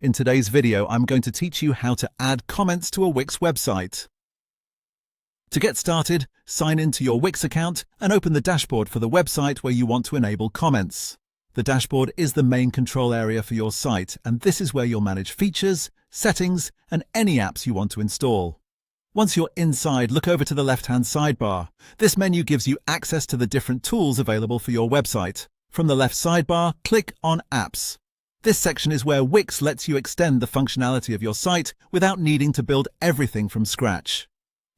In today's video, I'm going to teach you how to add comments to a Wix website. To get started, sign into your Wix account and open the dashboard for the website where you want to enable comments. The dashboard is the main control area for your site, and this is where you'll manage features, settings, and any apps you want to install. Once you're inside, look over to the left-hand sidebar. This menu gives you access to the different tools available for your website. From the left sidebar, click on Apps. This section is where Wix lets you extend the functionality of your site without needing to build everything from scratch.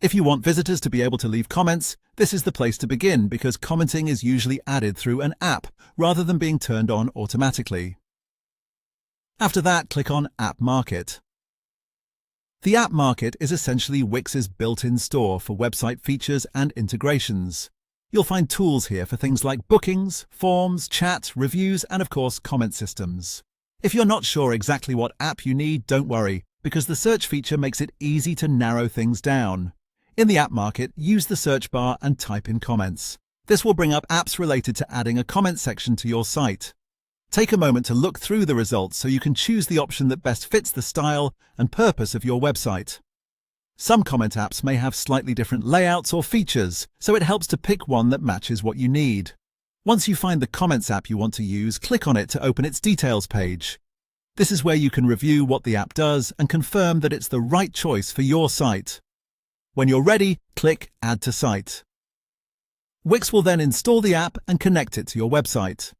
If you want visitors to be able to leave comments, this is the place to begin because commenting is usually added through an app rather than being turned on automatically. After that, click on App Market. The App Market is essentially Wix's built-in store for website features and integrations. You'll find tools here for things like bookings, forms, chat, reviews, and of course, comment systems. If you're not sure exactly what app you need, don't worry, because the search feature makes it easy to narrow things down. In the App Market, use the search bar and type in comments. This will bring up apps related to adding a comment section to your site. Take a moment to look through the results so you can choose the option that best fits the style and purpose of your website. Some comment apps may have slightly different layouts or features, so it helps to pick one that matches what you need. Once you find the comments app you want to use, click on it to open its details page. This is where you can review what the app does and confirm that it's the right choice for your site. When you're ready, click Add to Site. Wix will then install the app and connect it to your website.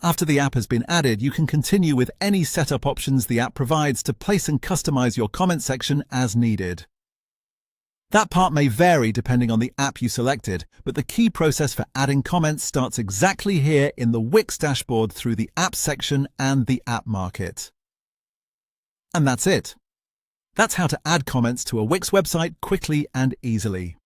After the app has been added, you can continue with any setup options the app provides to place and customize your comment section as needed. That part may vary depending on the app you selected, but the key process for adding comments starts exactly here in the Wix dashboard through the Apps section and the App Market. And that's it. That's how to add comments to a Wix website quickly and easily.